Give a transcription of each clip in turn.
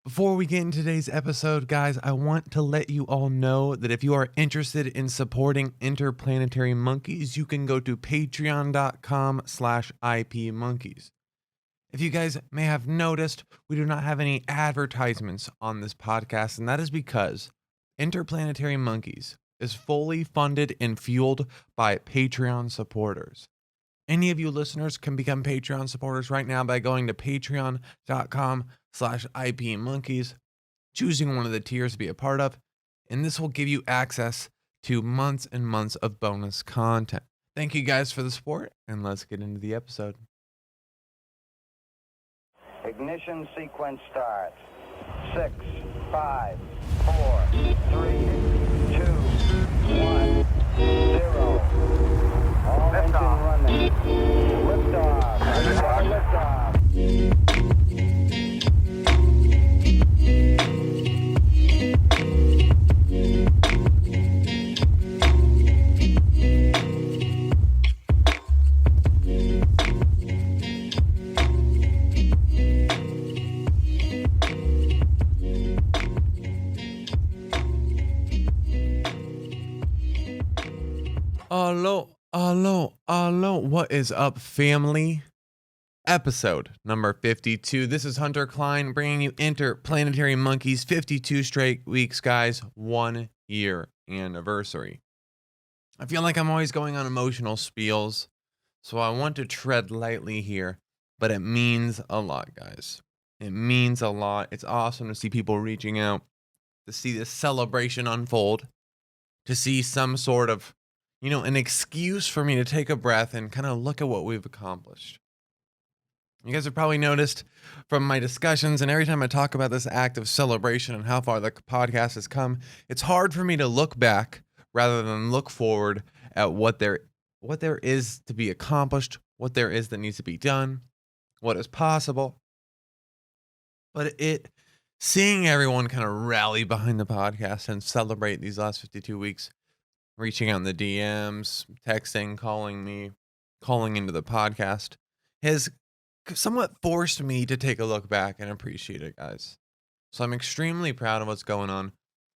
Before we get into today's episode, guys, I want to let you all know that if you are interested in supporting Interplanetary Monkeys, you can go to patreon.com/IPmonkeys. If you guys may have noticed, we do not have any advertisements on this podcast, and that is because Interplanetary Monkeys is fully funded and fueled by Patreon supporters. Any of you listeners can become Patreon supporters right now by going to patreon.com/IPmonkeys, choosing one of the tiers to be a part of, and this will give you access to months and months of bonus content. Thank you guys for the support, and let's get into the episode. Ignition sequence starts. 6, 5, 4, 3, 2, 1, 0. All engine running. Liftoff. Liftoff. Hello. What is up, family? Episode number 52. This is Hunter Klein bringing you Interplanetary Monkeys 52 straight weeks, guys. 1 year anniversary. I feel like I'm always going on emotional spiels, so I want to tread lightly here, but it means a lot, guys. It means a lot. It's awesome to see people reaching out, to see this celebration unfold, to see some sort of an excuse for me to take a breath and kind of look at what we've accomplished. You guys have probably noticed from my discussions, and every time I talk about this act of celebration and how far the podcast has come, it's hard for me to look back rather than look forward at what there is to be accomplished, what there is that needs to be done, what is possible. But seeing everyone kind of rally behind the podcast and celebrate these last 52 weeks, reaching out in the DMs, texting, calling me, calling into the podcast, has somewhat forced me to take a look back and appreciate it, guys. So I'm extremely proud of what's going on.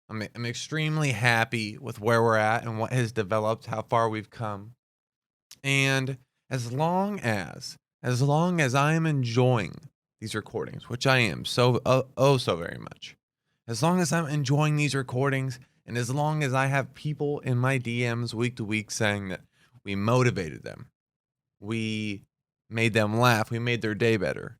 I'm extremely happy with where we're at and what has developed, how far we've come. And as long as I am enjoying these recordings, which I am so very much, as long as I'm enjoying these recordings, and as long as I have people in my DMs week to week saying that we motivated them, we made them laugh, we made their day better,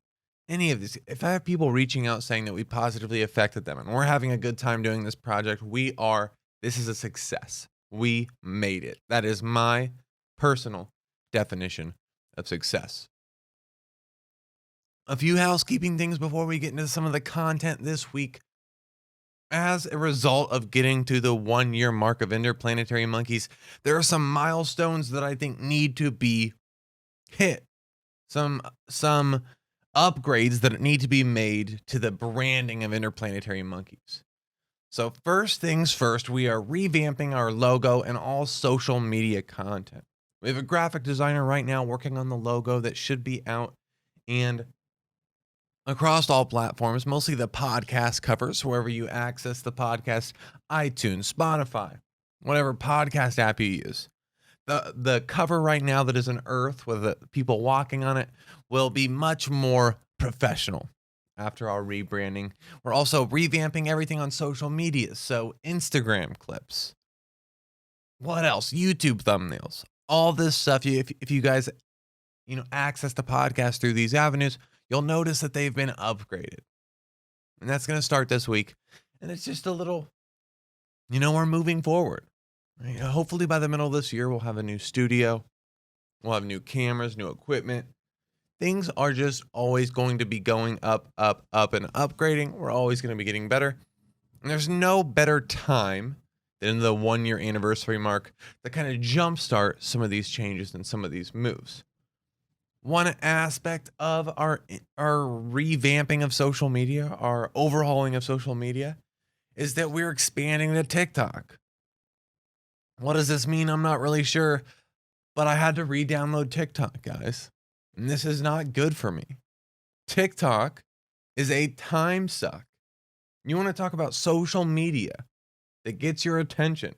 any of this, if I have people reaching out saying that we positively affected them and we're having a good time doing this project, this is a success. We made it. That is my personal definition of success. A few housekeeping things before we get into some of the content this week. As a result of getting to the 1 year mark of Interplanetary Monkeys, there are some milestones that I think need to be hit. Some upgrades that need to be made to the branding of Interplanetary Monkeys. So first things first, we are revamping our logo and all social media content. We have a graphic designer right now working on the logo that should be out and across all platforms, mostly the podcast covers, wherever you access the podcast, iTunes, Spotify, whatever podcast app you use. The cover right now that is an earth with the people walking on it will be much more professional after our rebranding. We're also revamping everything on social media, so Instagram clips. What else? YouTube thumbnails. All this stuff. If you guys access the podcast through these avenues, you'll notice that they've been upgraded. And that's going to start this week. And it's just a little, we're moving forward. Hopefully by the middle of this year, we'll have a new studio. We'll have new cameras, new equipment. Things are just always going to be going up, and upgrading. We're always going to be getting better. And there's no better time than the 1 year anniversary mark to kind of jumpstart some of these changes and some of these moves. One aspect of our revamping of social media, our overhauling of social media, is that we're expanding to TikTok. What does this mean? I'm not really sure, but I had to re-download TikTok, guys. And this is not good for me. TikTok is a time suck. You want to talk about social media that gets your attention,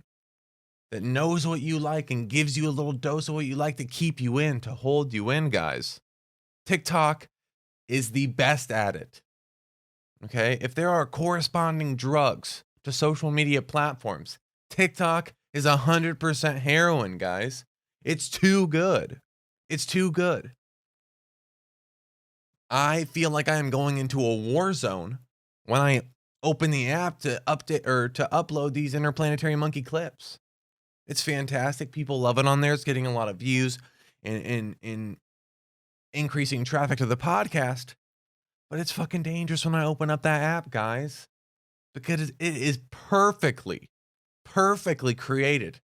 that knows what you like and gives you a little dose of what you like to keep you in, to hold you in, guys. TikTok is the best at it. Okay? If there are corresponding drugs to social media platforms, TikTok is 100% heroin, guys. It's too good. It's too good. I feel like I am going into a war zone when I open the app to update or to upload these Interplanetary Monkey clips. It's fantastic. People love it on there. It's getting a lot of views and increasing traffic to the podcast. But it's fucking dangerous when I open up that app, guys, because it is perfectly created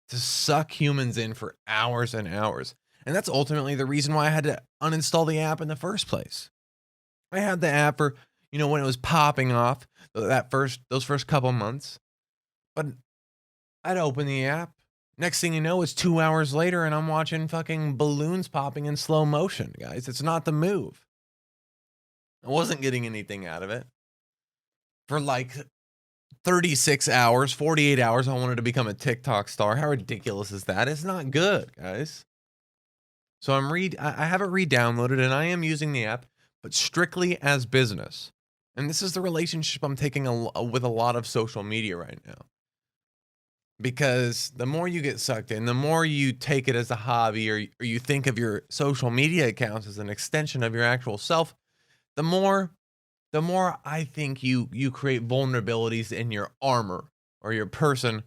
to suck humans in for hours and hours. And that's ultimately the reason why I had to uninstall the app in the first place. I had the app for, when it was popping off those first couple months. But I'd open the app. Next thing you know, it's 2 hours later and I'm watching fucking balloons popping in slow motion, guys. It's not the move. I wasn't getting anything out of it. For like 36 hours, 48 hours, I wanted to become a TikTok star. How ridiculous is that? It's not good, guys. So I have it re-downloaded and I am using the app, but strictly as business. And this is the relationship I'm taking with a lot of social media right now. Because the more you get sucked in, the more you take it as a hobby or you think of your social media accounts as an extension of your actual self, the more I think you create vulnerabilities in your armor or your person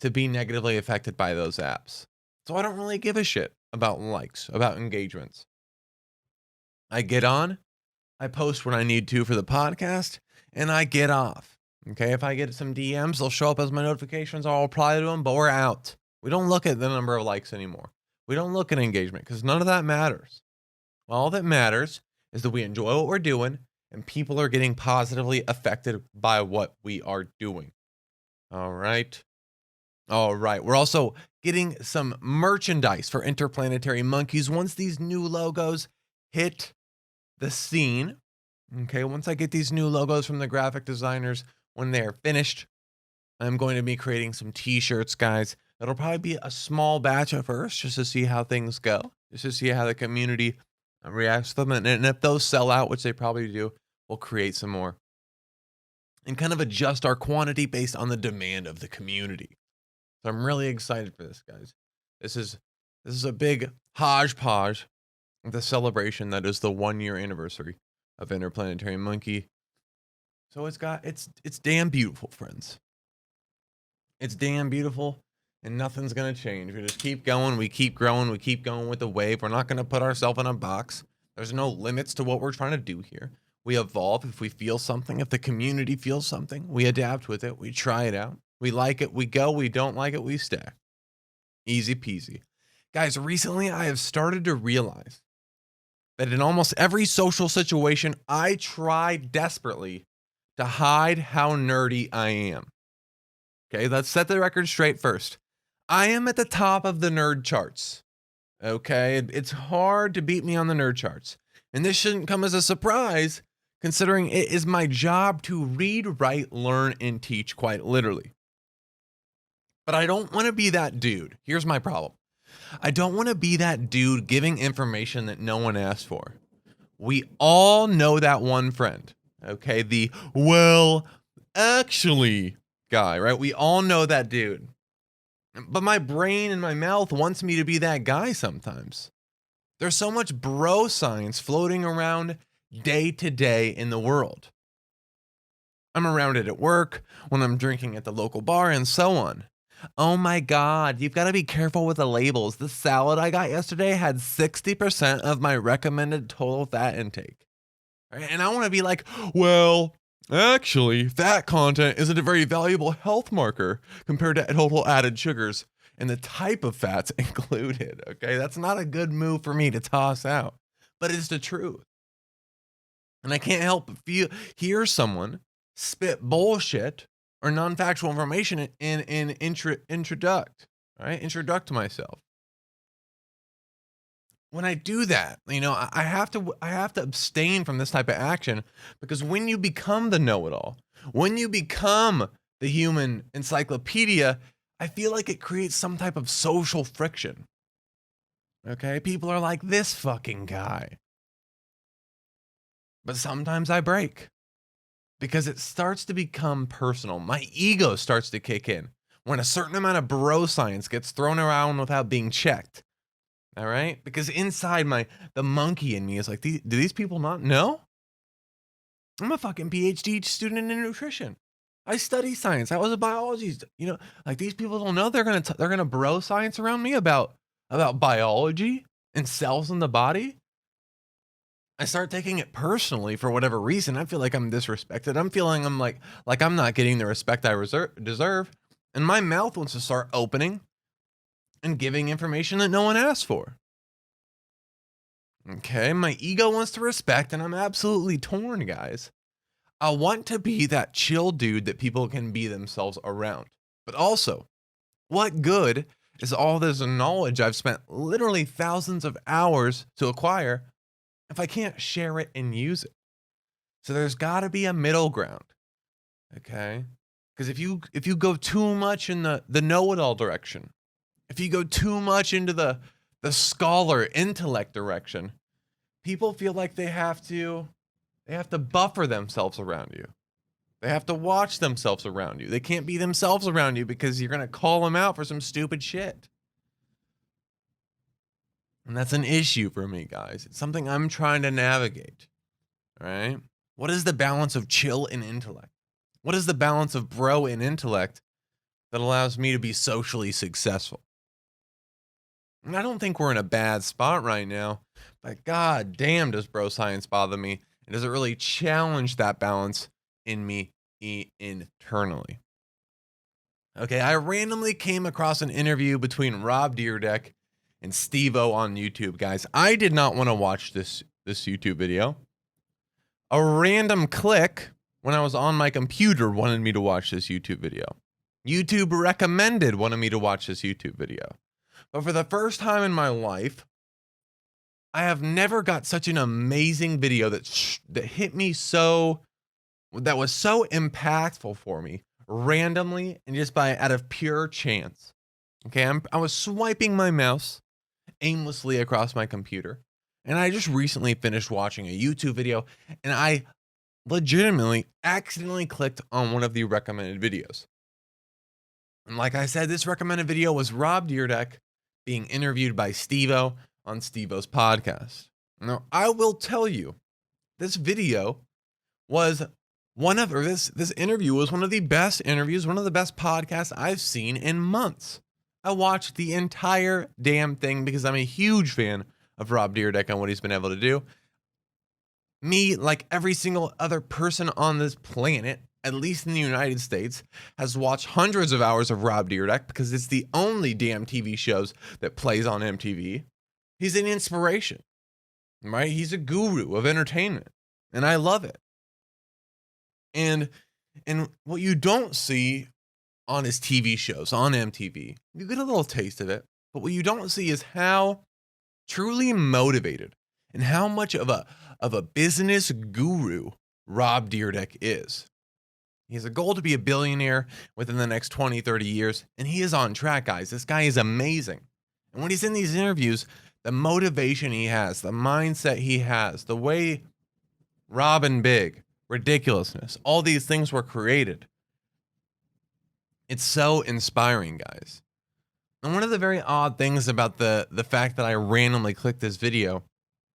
to be negatively affected by those apps. So I don't really give a shit about likes, about engagements. I get on, I post when I need to for the podcast, and I get off. Okay, if I get some DMs, they'll show up as my notifications. I'll reply to them, but we're out. We don't look at the number of likes anymore. We don't look at engagement because none of that matters. All that matters is that we enjoy what we're doing and people are getting positively affected by what we are doing. All right. We're also getting some merchandise for Interplanetary Monkeys once these new logos hit the scene. Okay, once I get these new logos from the graphic designers, when they're finished, I'm going to be creating some t-shirts, guys. It'll probably be a small batch at first just to see how things go, just to see how the community reacts to them. And if those sell out, which they probably do, we'll create some more and kind of adjust our quantity based on the demand of the community. So I'm really excited for this, guys. This is a big hodgepodge of the celebration that is the 1-year anniversary of Interplanetary Monkey. So it's damn beautiful, friends. It's damn beautiful, and nothing's gonna change. We just keep going, we keep growing, we keep going with the wave. We're not gonna put ourselves in a box. There's no limits to what we're trying to do here. We evolve if we feel something, if the community feels something, we adapt with it, we try it out. We like it, we go, we don't like it, we stay. Easy peasy. Guys, recently I have started to realize that in almost every social situation, I try desperately to hide how nerdy I am. Okay, let's set the record straight first. I am at the top of the nerd charts. Okay, it's hard to beat me on the nerd charts. And this shouldn't come as a surprise, considering it is my job to read, write, learn, and teach quite literally. But I don't want to be that dude. Here's my problem. I don't want to be that dude giving information that no one asked for. We all know that one friend. Okay, the well, actually guy, right? We all know that dude. But my brain and my mouth wants me to be that guy sometimes. There's so much bro science floating around day to day in the world. I'm around it at work, when I'm drinking at the local bar, and so on. Oh my God, you've got to be careful with the labels. The salad I got yesterday had 60% of my recommended total fat intake. Right? And I want to be like, well, actually, fat content isn't a very valuable health marker compared to total added sugars and the type of fats included. Okay, that's not a good move for me to toss out, but it's the truth. And I can't help but hear someone spit bullshit or non-factual information and introduct myself. When I do that, I have to abstain from this type of action, because when you become the know-it-all, When you become the human encyclopedia, I feel like it creates some type of social friction. Okay, people are like, this fucking guy. But sometimes I break because it starts to become personal. My ego starts to kick in when a certain amount of bro science gets thrown around without being checked. All right? Because inside the monkey in me is like, do these people not know? I'm a fucking PhD student in nutrition. I study science. I was a biology, like these people don't know they're gonna bro science around me about biology and cells in the body. I start taking it personally for whatever reason. I feel like I'm disrespected. I'm feeling I'm like I'm not getting the respect I deserve, and my mouth wants to start opening and giving information that no one asked for. Okay, my ego wants to respect, and I'm absolutely torn, guys. I want to be that chill dude that people can be themselves around. But also, what good is all this knowledge I've spent literally thousands of hours to acquire if I can't share it and use it? So there's got to be a middle ground. Okay? Because if you go too much in the know-it-all direction, if you go too much into the scholar intellect direction, people feel like they have to buffer themselves around you. They have to watch themselves around you. They can't be themselves around you because you're going to call them out for some stupid shit. And that's an issue for me, guys. It's something I'm trying to navigate. All right? What is the balance of chill and intellect? What is the balance of bro and intellect that allows me to be socially successful? And I don't think we're in a bad spot right now, but god damn does bro science bother me. And does it really challenge that balance in me internally? Okay, I randomly came across an interview between Rob Dyrdek and Steve-O on YouTube, guys. I did not want to watch this YouTube video. A random click when I was on my computer wanted me to watch this YouTube video. YouTube recommended wanted me to watch this YouTube video. But for the first time in my life, I have never got such an amazing video that hit me that was so impactful for me randomly and just out of pure chance. Okay, I was swiping my mouse aimlessly across my computer, and I just recently finished watching a YouTube video, and I legitimately accidentally clicked on one of the recommended videos. And like I said, this recommended video was Rob Dyrdek being interviewed by Steve-O on Steve-O's podcast. Now, I will tell you, this video was this interview was one of the best interviews, one of the best podcasts I've seen in months. I watched the entire damn thing because I'm a huge fan of Rob Dyrdek and what he's been able to do. Me, like every single other person on this planet, at least in the United States, has watched hundreds of hours of Rob Dyrdek because it's the only damn TV shows that plays on MTV. He's an inspiration, right? He's a guru of entertainment, and I love it. And what you don't see on his TV shows on MTV, you get a little taste of it, but what you don't see is how truly motivated and how much of a business guru Rob Dyrdek is. He has a goal to be a billionaire within the next 20, 30 years, and he is on track, guys. This guy is amazing. And when he's in these interviews, the motivation he has, the mindset he has, the way Robin Big, ridiculousness, all these things were created. It's so inspiring, guys. And one of the very odd things about the fact that I randomly clicked this video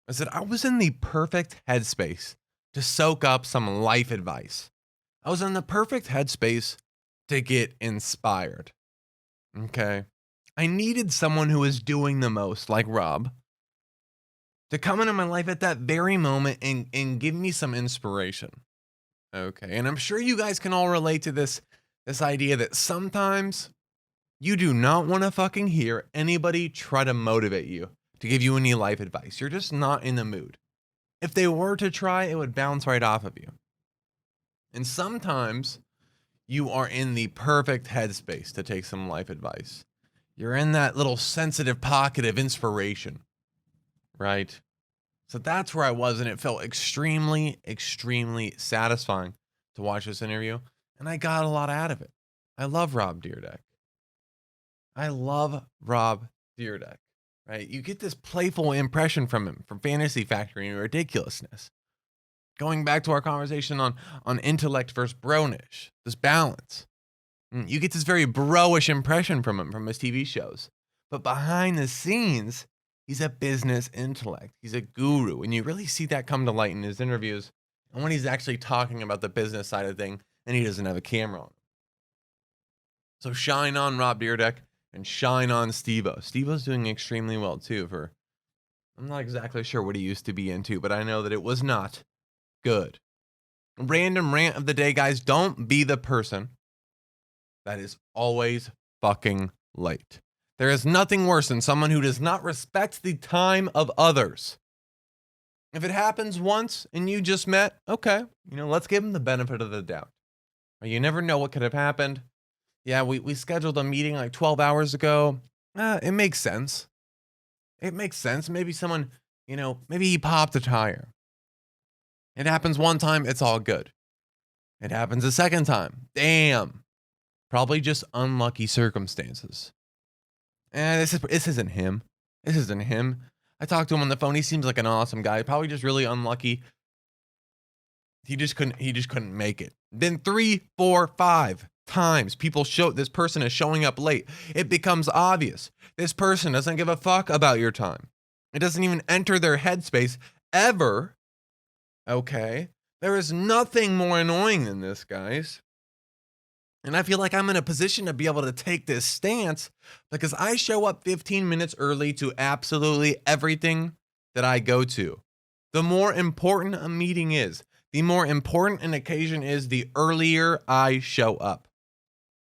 is that I was in the perfect headspace to soak up some life advice. I was in the perfect headspace to get inspired. Okay. I needed someone who was doing the most, like Rob, to come into my life at that very moment and give me some inspiration. Okay. And I'm sure you guys can all relate to this idea that sometimes you do not want to fucking hear anybody try to motivate you, to give you any life advice. You're just not in the mood. If they were to try, it would bounce right off of you. And sometimes you are in the perfect headspace to take some life advice. You're in that little sensitive pocket of inspiration, right? So that's where I was, and it felt extremely, extremely satisfying to watch this interview, and I got a lot out of it. I love Rob Dyrdek. I love Rob Dyrdek, right? You get this playful impression from him, from Fantasy Factory and ridiculousness. Going back to our conversation on intellect versus bronish, this balance. You get this very bro-ish impression from him from his TV shows. But behind the scenes, he's a business intellect. He's a guru. And you really see that come to light in his interviews. And when he's actually talking about the business side of thing and he doesn't have a camera on him. So shine on Rob Dyrdek and shine on Steve-O. Steve-O's doing extremely well too I'm not exactly sure what he used to be into, but I know that it was not good. Random rant of the day, guys. Don't be the person that is always fucking late. There is nothing worse than someone who does not respect the time of others. If it happens once and you just met, okay, let's give them the benefit of the doubt. You never know what could have happened. Yeah, we scheduled a meeting like 12 hours ago. It makes sense. It makes sense. Maybe someone, maybe he popped a tire. It happens one time, it's all good. It happens a second time. Damn. Probably just unlucky circumstances. And this isn't him. This isn't him. I talked to him on the phone. He seems like an awesome guy. Probably just really unlucky. He just couldn't make it. Then 3, 4, 5 times this person is showing up late. It becomes obvious. This person doesn't give a fuck about your time. It doesn't even enter their headspace ever. Okay. There is nothing more annoying than this, guys. And I feel like I'm in a position to be able to take this stance because I show up 15 minutes early to absolutely everything that I go to. The more important a meeting is, the more important an occasion is, the earlier I show up.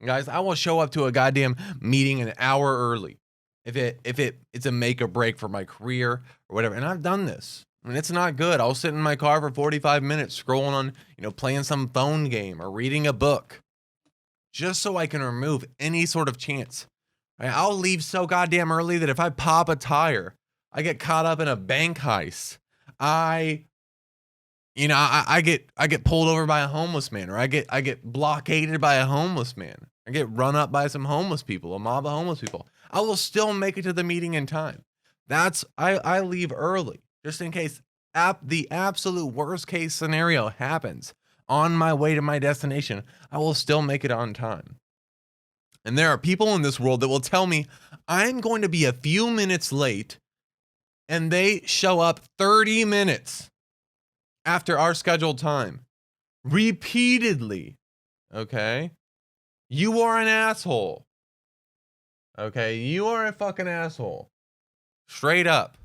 Guys, I will show up to a goddamn meeting an hour early if it's a make or break for my career or whatever. And I've done this. And it's not good. I'll sit in my car for 45 minutes scrolling on, playing some phone game or reading a book just so I can remove any sort of chance. I'll leave so goddamn early that if I pop a tire, I get caught up in a bank heist. I get pulled over by a homeless man, or I get blockaded by a homeless man. I get run up by some homeless people, a mob of homeless people. I will still make it to the meeting in time. I leave early just in case the absolute worst case scenario happens. On my way to my destination, I will still make it on time. And there are people in this world that will tell me I'm going to be a few minutes late, and they show up 30 minutes after our scheduled time. Repeatedly. Okay? You are an asshole. Okay? You are a fucking asshole. Straight up.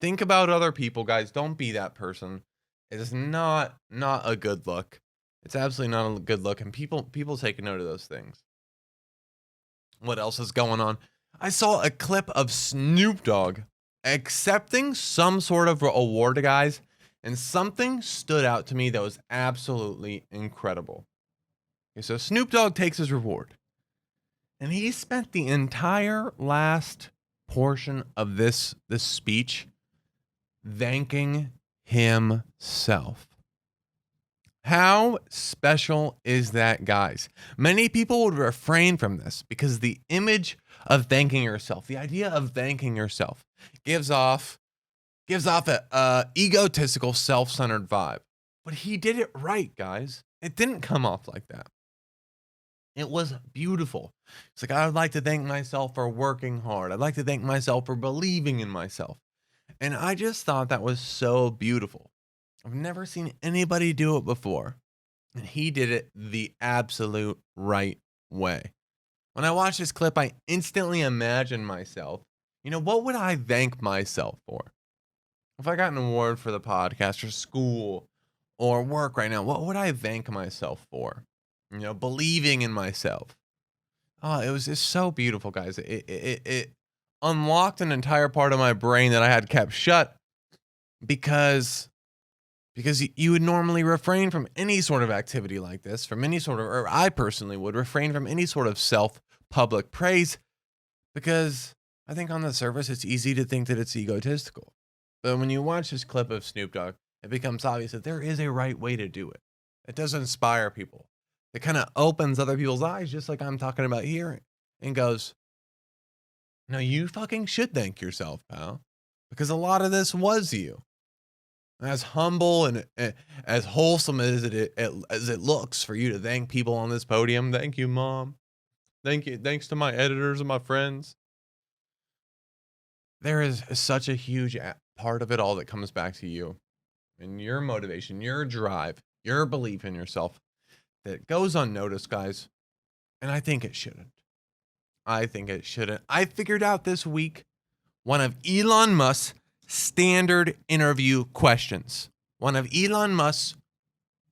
Think about other people, guys. Don't be that person. It is not a good look. It's absolutely not a good look. And people take note of those things. What else is going on? I saw a clip of Snoop Dogg accepting some sort of award, guys. And something stood out to me that was absolutely incredible. Okay, so Snoop Dogg takes his reward. And he spent the entire last portion of this speech thanking himself. How special is that, guys? Many people would refrain from this because the image of thanking yourself, the idea of thanking yourself, gives off a egotistical, self-centered vibe. But he did it right, guys. It didn't come off like that. It was beautiful. It's like, I would like to thank myself for working hard. I'd like to thank myself for believing in myself. And I just thought that was so beautiful. I've never seen anybody do it before. And he did it the absolute right way. When I watched this clip, I instantly imagined myself, what would I thank myself for? If I got an award for the podcast or school or work right now, what would I thank myself for? Believing in myself. Oh, it was just so beautiful, guys. It unlocked an entire part of my brain that I had kept shut because you would normally refrain from any sort of activity like this, or I personally would refrain from any sort of public praise, because I think on the surface it's easy to think that it's egotistical. But when you watch this clip of Snoop Dogg, it becomes obvious that there is a right way to do it. It does inspire people. It kind of opens other people's eyes, just like I'm talking about here, and goes, no, you fucking should thank yourself, pal. Because a lot of this was you. As humble and as wholesome as it looks for you to thank people on this podium. Thank you, Mom. Thank you. Thanks to my editors and my friends. There is such a huge part of it all that comes back to you and your motivation, your drive, your belief in yourself that goes unnoticed, guys. And I think it shouldn't. I think it shouldn't. I figured out this week one of Elon Musk's standard interview questions. One of Elon Musk's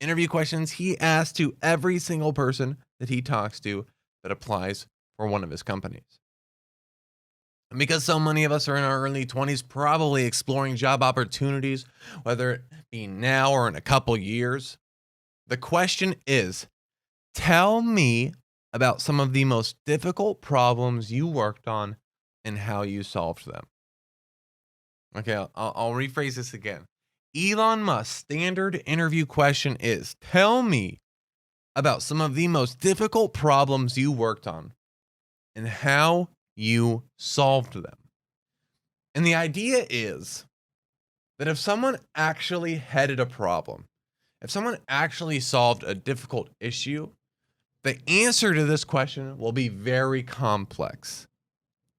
interview questions he asks to every single person that he talks to that applies for one of his companies. And because so many of us are in our early 20s, probably exploring job opportunities, whether it be now or in a couple years, the question is, tell me about some of the most difficult problems you worked on and how you solved them. Okay, I'll rephrase this again. Elon Musk's standard interview question is, tell me about some of the most difficult problems you worked on and how you solved them. And the idea is that if someone actually headed a problem, if someone actually solved a difficult issue, the answer to this question will be very complex.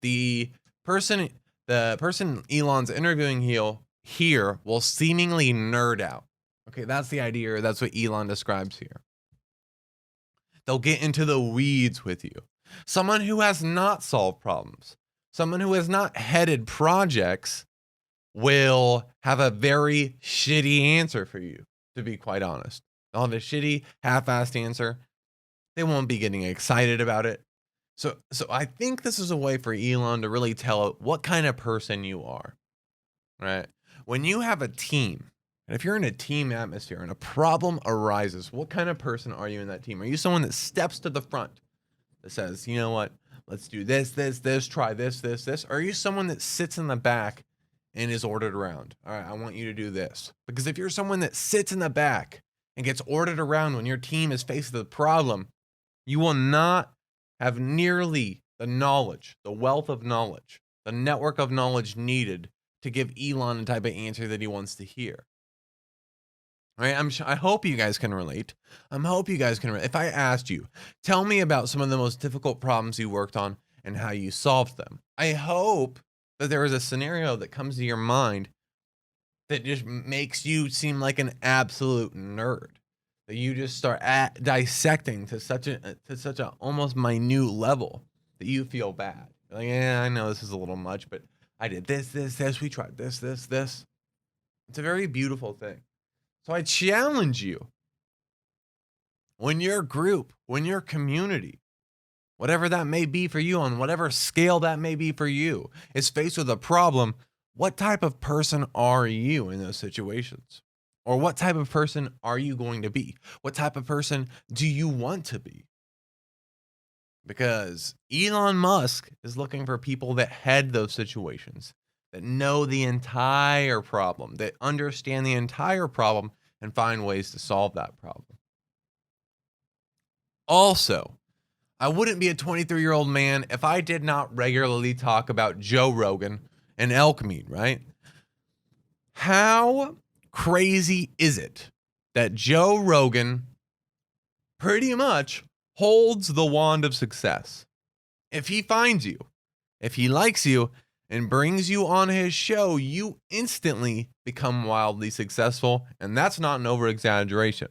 The person Elon's interviewing here will seemingly nerd out. Okay, that's the idea. That's what Elon describes here. They'll get into the weeds with you. Someone who has not solved problems, someone who has not headed projects will have a very shitty answer for you, to be quite honest. They'll have a shitty, half-assed answer. They won't be getting excited about it. So I think this is a way for Elon to really tell what kind of person you are, right? When you have a team, and if you're in a team atmosphere and a problem arises, what kind of person are you in that team? Are you someone that steps to the front, that says, you know what, let's do this, try this. Or are you someone that sits in the back and is ordered around? All right, I want you to do this. Because if you're someone that sits in the back and gets ordered around when your team is faced with a problem, you will not have nearly the knowledge, the wealth of knowledge, the network of knowledge needed to give Elon the type of answer that he wants to hear. All right, I hope you guys can relate. If I asked you, tell me about some of the most difficult problems you worked on and how you solved them. I hope that there is a scenario that comes to your mind that just makes you seem like an absolute nerd. That you just start dissecting to such a almost minute level that you feel bad. You're like, yeah, I know this is a little much, but I did this. We tried this. It's a very beautiful thing. So I challenge you, when your group, when your community, whatever that may be for you, on whatever scale that may be for you, is faced with a problem, what type of person are you in those situations? Or what type of person are you going to be? What type of person do you want to be? Because Elon Musk is looking for people that head those situations, that know the entire problem, that understand the entire problem and find ways to solve that problem. Also, I wouldn't be a 23-year-old man if I did not regularly talk about Joe Rogan and elk meat, right? How crazy is it that Joe Rogan pretty much holds the wand of success? If he finds you, if he likes you and brings you on his show, you instantly become wildly successful, and that's not an over-exaggeration.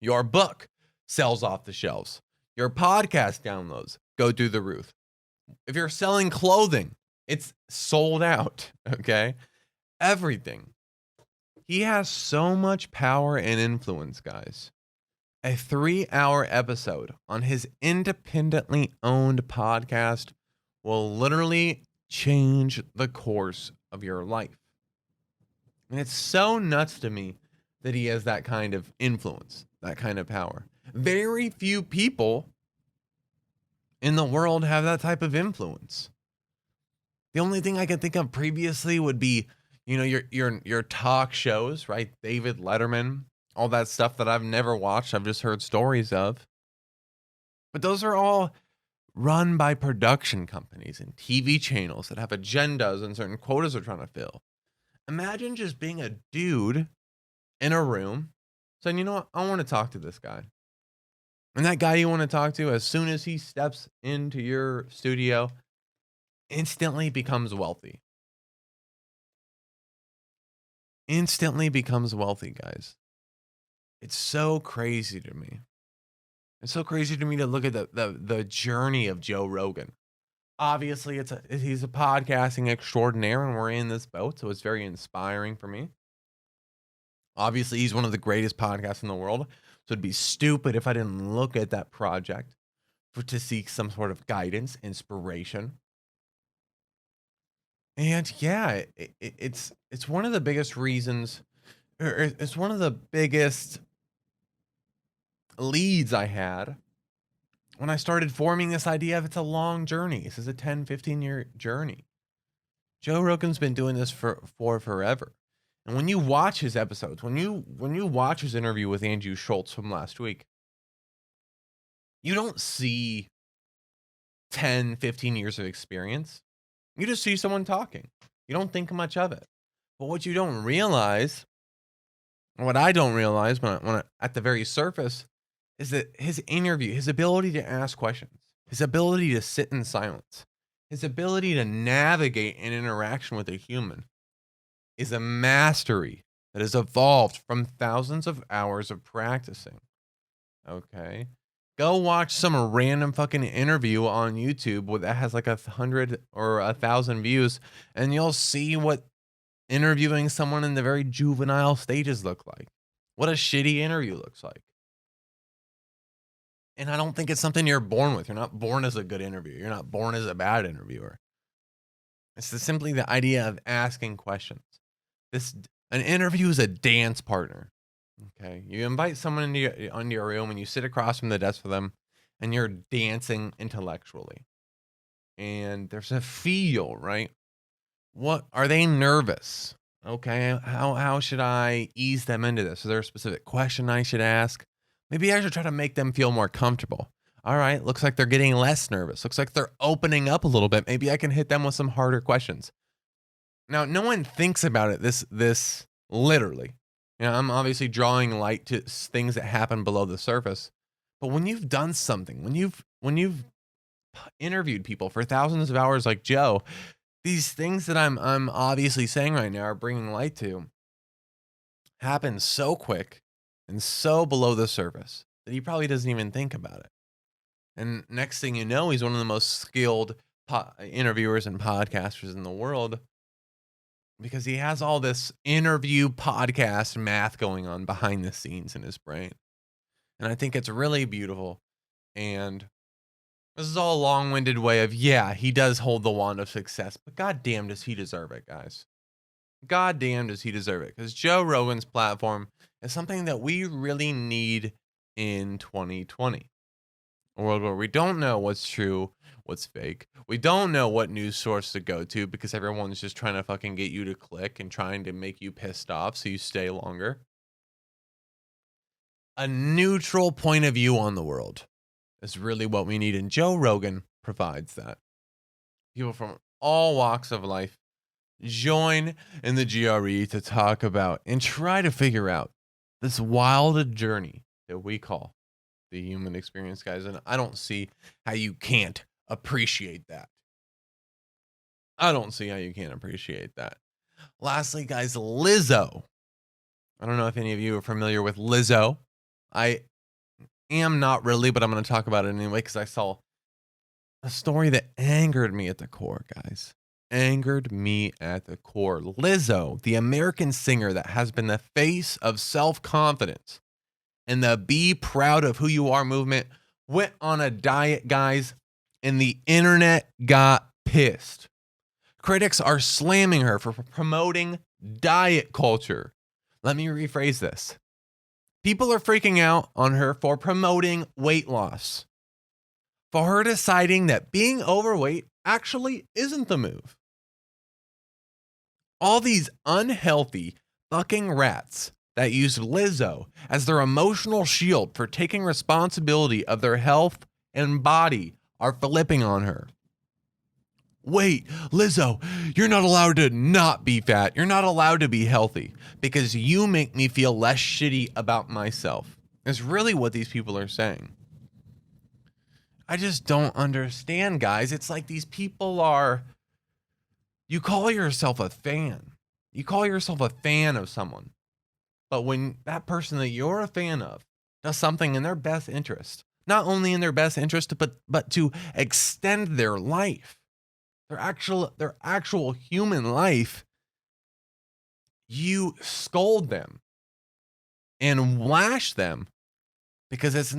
Your book sells off the shelves. Your podcast downloads go through the roof. If you're selling clothing, it's sold out, okay? Everything. He has so much power and influence, guys. A 3-hour episode on his independently owned podcast will literally change the course of your life. And it's so nuts to me that he has that kind of influence, that kind of power. Very few people in the world have that type of influence. The only thing I can think of previously would be, you know, your talk shows, right? David Letterman, all that stuff that I've never watched. I've just heard stories of. But those are all run by production companies and TV channels that have agendas and certain quotas they're trying to fill. Imagine just being a dude in a room saying, you know what, I want to talk to this guy. And that guy you want to talk to, as soon as he steps into your studio, instantly becomes wealthy. Instantly becomes wealthy, guys. It's so crazy to me. It's so crazy to me to look at the journey of Joe Rogan. Obviously, he's a podcasting extraordinaire, and we're in this boat, so it's very inspiring for me. Obviously, he's one of the greatest podcasts in the world, so it'd be stupid if I didn't look at that project to seek some sort of guidance, inspiration. And yeah, it's one of the biggest reasons, or it's one of the biggest leads I had when I started forming this idea of it's a long journey. This is a 10, 15-year journey. Joe Rogan's been doing this for forever. And when you watch his episodes, when you watch his interview with Andrew Schultz from last week, you don't see 10, 15 years of experience. You just see someone talking. You don't think much of it. But what you don't realize, what I don't realize when at the very surface, is that his interview, his ability to ask questions, his ability to sit in silence, his ability to navigate an interaction with a human is a mastery that has evolved from thousands of hours of practicing. Okay? Go watch some random fucking interview on YouTube that has like 100 or 1,000 views, and you'll see what interviewing someone in the very juvenile stages look like. What a shitty interview looks like. And I don't think it's something you're born with. You're not born as a good interviewer. You're not born as a bad interviewer. It's simply the idea of asking questions. An interview is a dance partner. Okay, you invite someone into your room and you sit across from the desk for them, and you're dancing intellectually. And there's a feel, right? What are they nervous? Okay, how should I ease them into this? Is there a specific question I should ask? Maybe I should try to make them feel more comfortable. All right, looks like they're getting less nervous. Looks like they're opening up a little bit. Maybe I can hit them with some harder questions. Now, no one thinks about it this literally. You know, I'm obviously drawing light to things that happen below the surface. But when you've done something, when you've interviewed people for thousands of hours like Joe, these things that I'm obviously saying right now are bringing light to happen so quick and so below the surface that he probably doesn't even think about it. And next thing you know, he's one of the most skilled interviewers and podcasters in the world, because he has all this interview podcast math going on behind the scenes in his brain. And I think it's really beautiful. And this is all a long-winded way of, yeah, he does hold the wand of success, but goddamn does he deserve it, guys. Goddamn does he deserve it. Because Joe Rogan's platform is something that we really need in 2020. A world where we don't know what's true, what's fake. We don't know what news source to go to because everyone's just trying to fucking get you to click and trying to make you pissed off so you stay longer. A neutral point of view on the world is really what we need, and Joe Rogan provides that. People from all walks of life join in the GRE to talk about and try to figure out this wild journey that we call the human experience, guys. And I don't see how you can't appreciate that. I don't see how you can't appreciate that. Lastly, guys, Lizzo. I don't know if any of you are familiar with Lizzo. I am not really, but I'm going to talk about it anyway because I saw a story that angered me at the core, guys. Angered me at the core. Lizzo, the American singer that has been the face of self-confidence and the be proud of who you are movement, went on a diet, guys, and the internet got pissed. Critics are slamming her for promoting diet culture. Let me rephrase this. People are freaking out on her for promoting weight loss, for her deciding that being overweight actually isn't the move. All these unhealthy fucking rats that use Lizzo as their emotional shield for taking responsibility of their health and body are flipping on her. Wait, Lizzo, you're not allowed to not be fat. You're not allowed to be healthy because you make me feel less shitty about myself. Is really what these people are saying. I just don't understand, guys. It's like these people are, you call yourself a fan. You call yourself a fan of someone. But when that person that you're a fan of does something in their best interest, not only in their best interest, but to extend their life, their actual human life, you scold them and lash them because it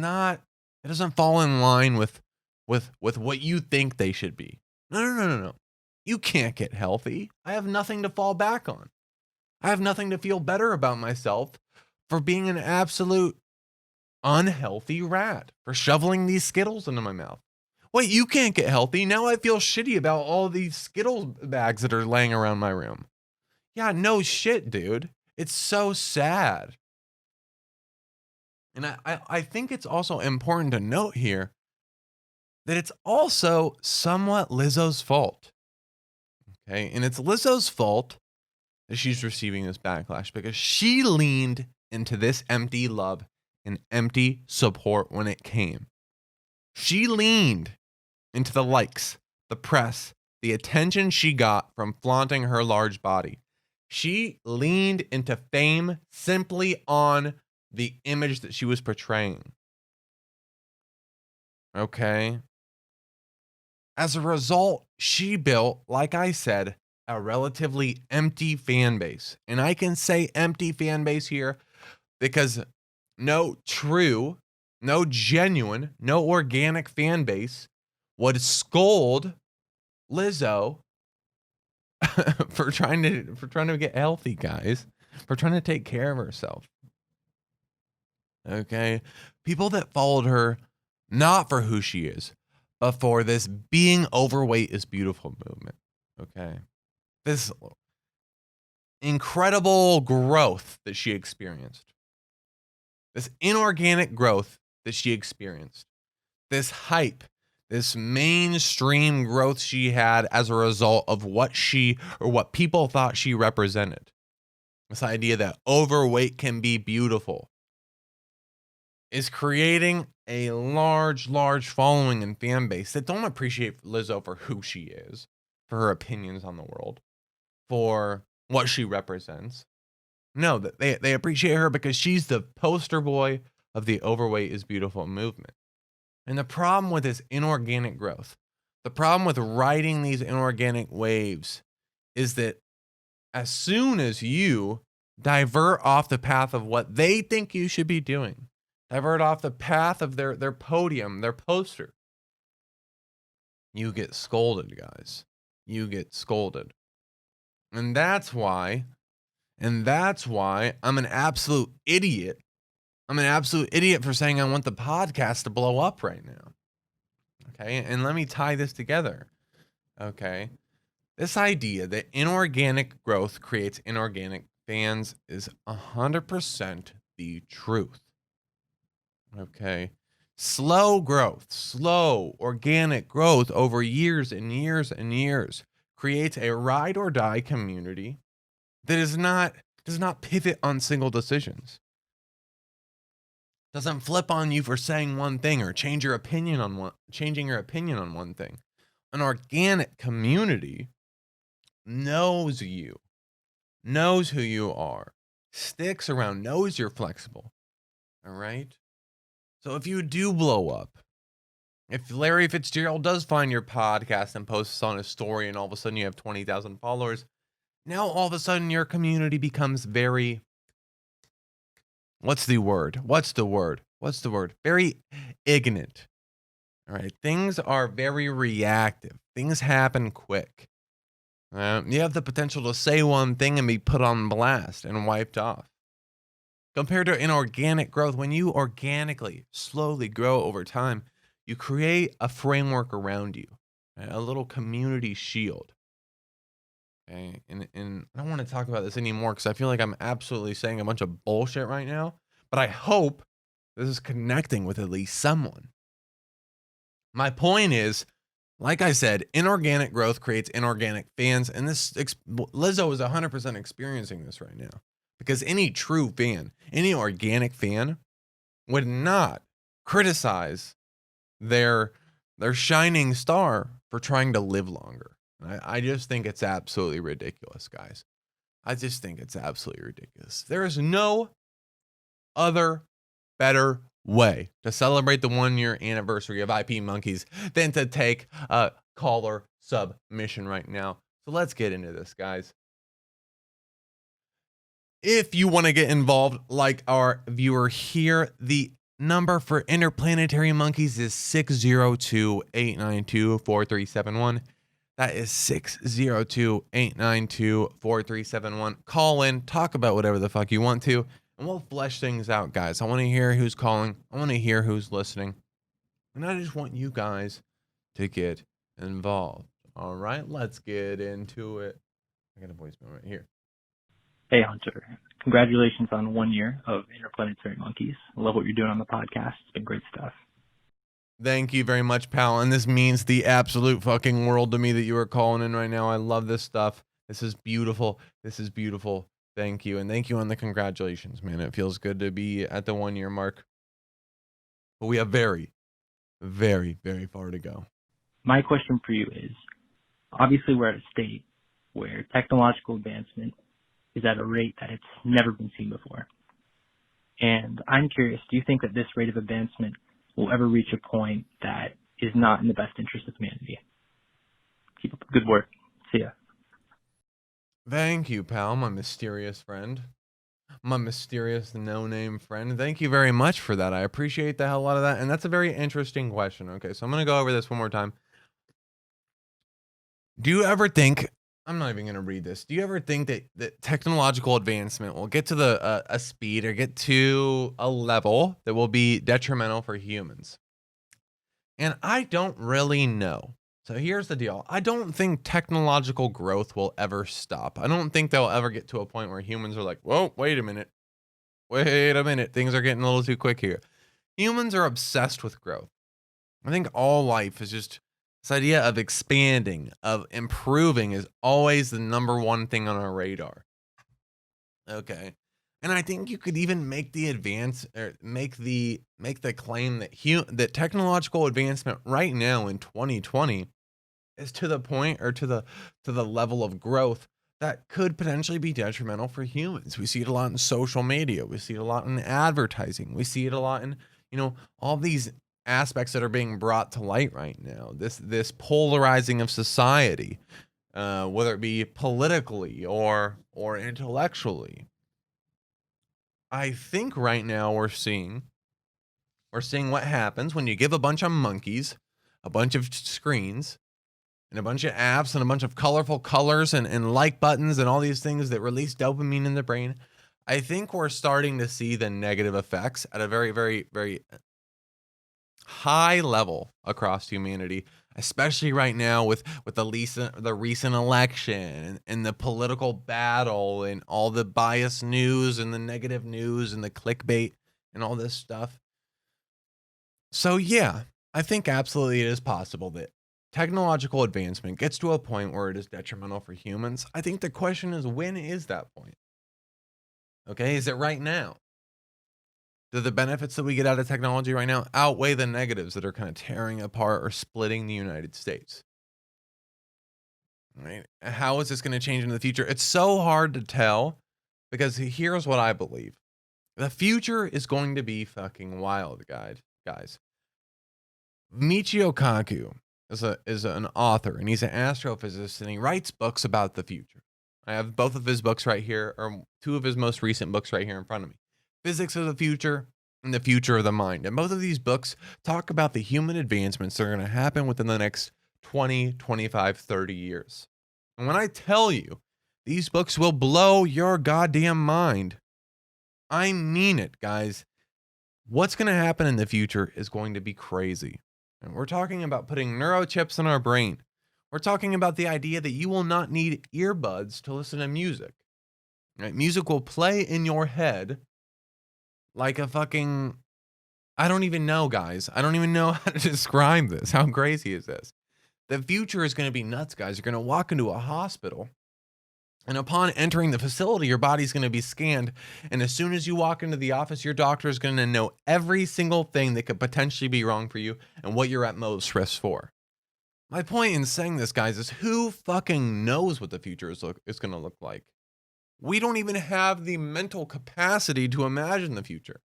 doesn't fall in line with what you think they should be. No. You can't get healthy. I have nothing to fall back on. I have nothing to feel better about myself for being an absolute unhealthy rat, for shoveling these Skittles into my mouth. Wait, you can't get healthy. Now I feel shitty about all these Skittles bags that are laying around my room. Yeah, no shit, dude. It's so sad. And I think it's also important to note here that it's also somewhat Lizzo's fault. Okay, and it's Lizzo's fault that she's receiving this backlash because she leaned into this empty love and empty support when it came. She leaned into the likes, the press, the attention she got from flaunting her large body. She leaned into fame simply on the image that she was portraying. Okay. As a result, she built, like I said, a relatively empty fan base. And I can say empty fan base here because no true, no genuine, no organic fan base would scold Lizzo for trying to get healthy, guys, for trying to take care of herself. Okay? People that followed her not for who she is, but for this being overweight is beautiful movement. Okay? This incredible growth that she experienced. This inorganic growth that she experienced. This hype, this mainstream growth she had as a result of what people thought she represented. This idea that overweight can be beautiful is creating a large following and fan base that don't appreciate Lizzo for who she is, for her opinions on the world, for what she represents. No, they appreciate her because she's the poster boy of the overweight is beautiful movement. And the problem with this inorganic growth, the problem with riding these inorganic waves is that as soon as you divert off the path of what they think you should be doing, divert off the path of their podium, their poster, you get scolded, guys. You get scolded. And that's why I'm an absolute idiot. I'm an absolute idiot for saying I want the podcast to blow up right now. Okay, and let me tie this together. Okay, this idea that inorganic growth creates inorganic fans is 100% the truth. Okay, slow organic growth over years and years and years creates a ride or die community that does not pivot on single decisions. Doesn't flip on you for saying one thing or changing your opinion on one thing. An organic community knows you, knows who you are, sticks around, knows you're flexible. All right? So if you do blow up, if Larry Fitzgerald does find your podcast and posts on his story and all of a sudden you have 20,000 followers, now all of a sudden your community becomes very, what's the word? Very ignorant. All right. Things are very reactive. Things happen quick. You have the potential to say one thing and be put on blast and wiped off. Compared to inorganic growth, when you organically, slowly grow over time, you create a framework around you, right? A little community shield. Okay. And I don't want to talk about this anymore because I feel like I'm absolutely saying a bunch of bullshit right now. But I hope this is connecting with at least someone. My point is, like I said, inorganic growth creates inorganic fans. And Lizzo is 100% experiencing this right now because any true fan, any organic fan would not criticize their shining star for trying to live longer. I just think it's absolutely ridiculous, guys. I just think it's absolutely ridiculous. There is no other better way to celebrate the 1 year anniversary of IP Monkeys than to take a caller submission right now. So let's get into this, guys. If you want to get involved, like our viewer here, the number for Interplanetary Monkeys is 602-892-4371. That is 602-892-4371. Call in, talk about whatever the fuck you want to, and we'll flesh things out, guys. I want to hear who's calling. I want to hear who's listening. And I just want you guys to get involved. All right, let's get into it. I got a voicemail right here. Hey, Hunter. Congratulations on 1 year of Interplanetary Monkeys. I love what you're doing on the podcast. It's been great stuff. Thank you very much, pal. And this means the absolute fucking world to me that you are calling in right now. I love this stuff. This is beautiful. This is beautiful. Thank you. And thank you on the congratulations, man. It feels good to be at the 1 year mark. But we have very, very, very far to go. My question for you is, obviously we're at a state where technological advancement is at a rate that it's never been seen before. And I'm curious, do you think that this rate of advancement will ever reach a point that is not in the best interest of humanity? Keep up the good work. See ya. Thank you, pal, my mysterious friend. My mysterious no-name friend. Thank you very much for that. I appreciate the hell out of that. And that's a very interesting question. Okay, so I'm going to go over this one more time. Do you ever think, I'm not even going to read this. Do you ever think that technological advancement will get to a speed or get to a level that will be detrimental for humans? And I don't really know. So here's the deal. I don't think technological growth will ever stop. I don't think they'll ever get to a point where humans are like, whoa, wait a minute. Wait a minute. Things are getting a little too quick here. Humans are obsessed with growth. I think all life is just this idea of expanding, of improving is always the number one thing on our radar. Okay. And I think you could even make the claim that that technological advancement right now in 2020 is to the point or to the level of growth that could potentially be detrimental for humans. We see it a lot in social media. We see it a lot in advertising. We see it a lot in, all these aspects that are being brought to light right now. This polarizing of society, whether it be politically or intellectually. I think right now we're seeing what happens when you give a bunch of monkeys a bunch of screens and a bunch of apps and a bunch of colorful colors and like buttons and all these things that release dopamine in the brain. I think we're starting to see the negative effects at a very, very, very high level across humanity, especially right now with the recent election and the political battle and all the biased news and the negative news and the clickbait and all this stuff. So yeah, I think absolutely it is possible that technological advancement gets to a point where it is detrimental for humans. I think the question is, when is that point? Okay, is it right now? Do the benefits that we get out of technology right now outweigh the negatives that are kind of tearing apart or splitting the United States? Right? How is this going to change in the future? It's so hard to tell, because here's what I believe. The future is going to be fucking wild, guys. Michio Kaku is an author, and he's an astrophysicist, and he writes books about the future. I have both of his books right here, or two of his most recent books right here in front of me. Physics of the Future and The Future of the Mind. And both of these books talk about the human advancements that are going to happen within the next 20, 25, 30 years. And when I tell you, these books will blow your goddamn mind, I mean it, guys. What's going to happen in the future is going to be crazy. And we're talking about putting neurochips in our brain. We're talking about the idea that you will not need earbuds to listen to music. Right? Music will play in your head like a fucking, I don't even know, guys. I don't even know how to describe this. How crazy is this? The future is going to be nuts, guys. You're going to walk into a hospital, and upon entering the facility, your body's going to be scanned. And as soon as you walk into the office, your doctor is going to know every single thing that could potentially be wrong for you and what you're at most risk for. My point in saying this, guys, is who fucking knows what the future is going to look like? We don't even have the mental capacity to imagine the future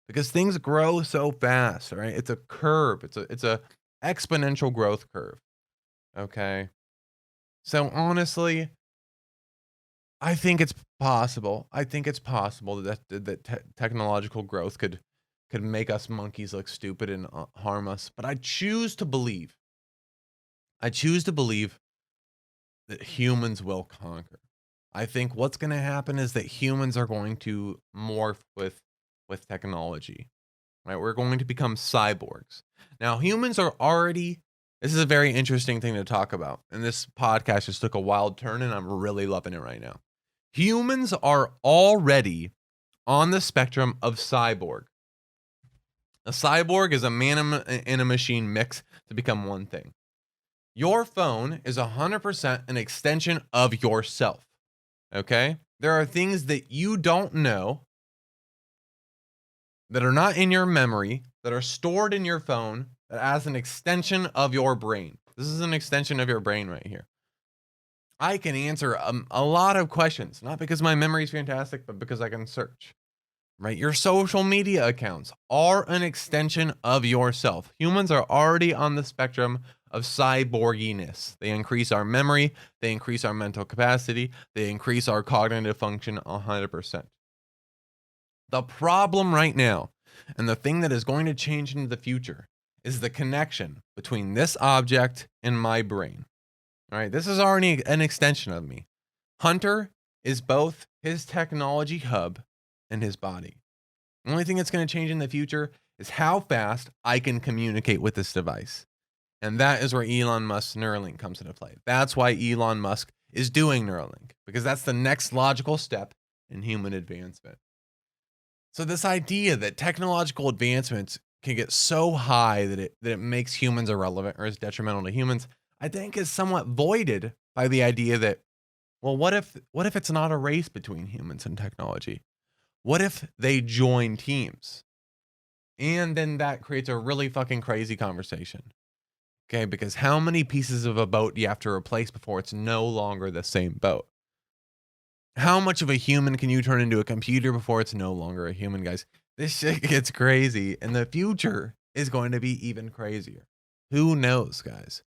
because things grow so fast, right? It's a curve. It's a exponential growth curve. Okay. So honestly, I think it's possible. I think it's possible that technological growth could make us monkeys look stupid and harm us. But I choose to believe that humans will conquer. I think what's going to happen is that humans are going to morph with technology. Right? We're going to become cyborgs. Now, humans are already. This is a very interesting thing to talk about. And this podcast just took a wild turn, and I'm really loving it right now. Humans are already on the spectrum of cyborg. A cyborg is a man and a machine mixed to become one thing. Your phone is 100% an extension of yourself. Okay? There are things that you don't know that are not in your memory, that are stored in your phone, that as an extension of your brain. This is an extension of your brain right here. I can answer a lot of questions, not because my memory is fantastic, but because I can search. Right? Your social media accounts are an extension of yourself. Humans are already on the spectrum of cyborginess. They increase our memory, they increase our mental capacity, they increase our cognitive function 100%. The problem right now, and the thing that is going to change into the future, is the connection between this object and my brain. All right, this is already an extension of me. Hunter is both his technology hub and his body. The only thing that's going to change in the future is how fast I can communicate with this device. And that is where Elon Musk's Neuralink comes into play. That's why Elon Musk is doing Neuralink, because that's the next logical step in human advancement. So this idea that technological advancements can get so high that it makes humans irrelevant or is detrimental to humans, I think is somewhat voided by the idea that, well, what if it's not a race between humans and technology? What if they join teams? And then that creates a really fucking crazy conversation. Okay, because how many pieces of a boat do you have to replace before it's no longer the same boat? How much of a human can you turn into a computer before it's no longer a human, guys? This shit gets crazy, and the future is going to be even crazier. Who knows, guys?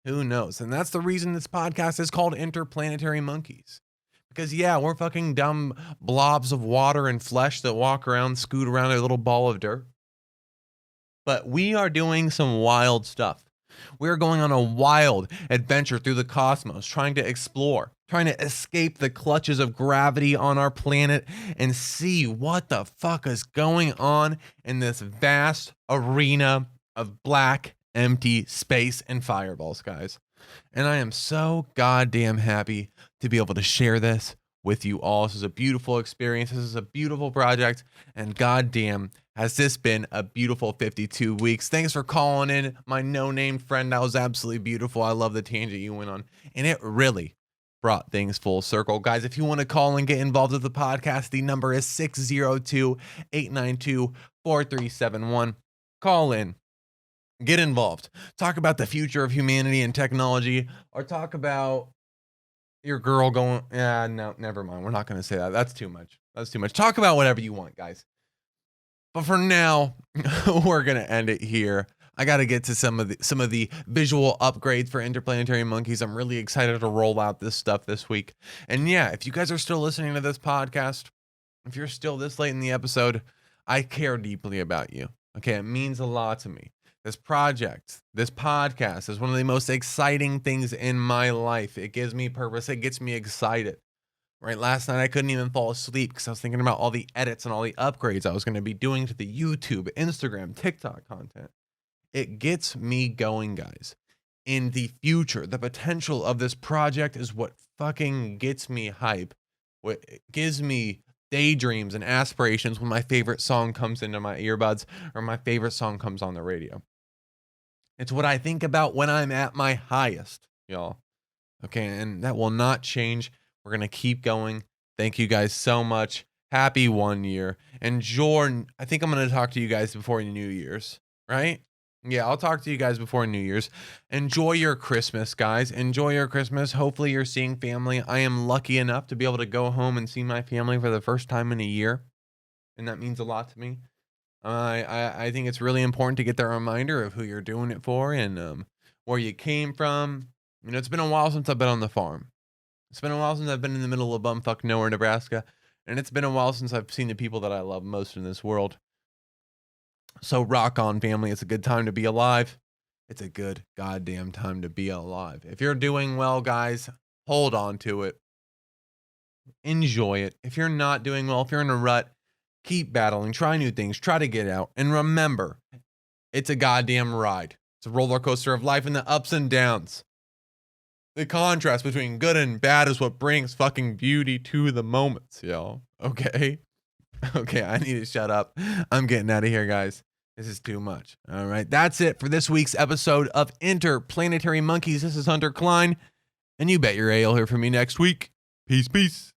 Who knows? And that's the reason this podcast is called Interplanetary Monkeys. Because, yeah, we're fucking dumb blobs of water and flesh that walk around, scoot around a little ball of dirt. But we are doing some wild stuff. We're going on a wild adventure through the cosmos, trying to explore, trying to escape the clutches of gravity on our planet and see what the fuck is going on in this vast arena of black, empty space and fireballs, guys. And I am so goddamn happy to be able to share this with you all. This is a beautiful experience. This is a beautiful project. And goddamn, has this been a beautiful 52 weeks. Thanks for calling in, my no-name friend. That was absolutely beautiful. I love the tangent you went on. And it really brought things full circle. Guys, if you want to call and get involved with the podcast, the number is 602-892-4371. Call in. Get involved. Talk about the future of humanity and technology, or talk about your girl going, yeah, no, never mind. We're not going to say that. That's too much. Talk about whatever you want, guys. But for now, we're going to end it here. I got to get to some of the visual upgrades for Interplanetary Monkeys. I'm really excited to roll out this stuff this week. And yeah, if you guys are still listening to this podcast, if you're still this late in the episode, I care deeply about you. Okay, it means a lot to me. This project, this podcast is one of the most exciting things in my life. It gives me purpose. It gets me excited. Right? Last night I couldn't even fall asleep because I was thinking about all the edits and all the upgrades I was going to be doing to the YouTube, Instagram, TikTok content. It gets me going, guys. in the future. The potential of this project is what fucking gets me hype. What gives me daydreams and aspirations when my favorite song comes into my earbuds or my favorite song comes on the radio. It's what I think about when I'm at my highest, y'all. Okay, and that will not change. We're going to keep going. Thank you guys so much. Happy 1 year. And Jordan, I think I'm going to talk to you guys before New Year's, right? Yeah, I'll talk to you guys before New Year's. Enjoy your Christmas, guys. Enjoy your Christmas. Hopefully you're seeing family. I am lucky enough to be able to go home and see my family for the first time in a year. And that means a lot to me. I think it's really important to get the reminder of who you're doing it for and where you came from. You know, it's been a while since I've been on the farm. It's been a while since I've been in the middle of bumfuck nowhere, Nebraska. And it's been a while since I've seen the people that I love most in this world. So rock on, family. It's a good time to be alive. It's a good goddamn time to be alive. If you're doing well, guys, hold on to it. Enjoy it. If you're not doing well, if you're in a rut, keep battling. Try new things. Try to get out. And remember, it's a goddamn ride. It's a roller coaster of life and the ups and downs. The contrast between good and bad is what brings fucking beauty to the moments, y'all. Okay? Okay, I need to shut up. I'm getting out of here, guys. This is too much. All right, that's it for this week's episode of Interplanetary Monkeys. This is Hunter Klein, and you bet your A you'll hear from me next week. Peace, peace.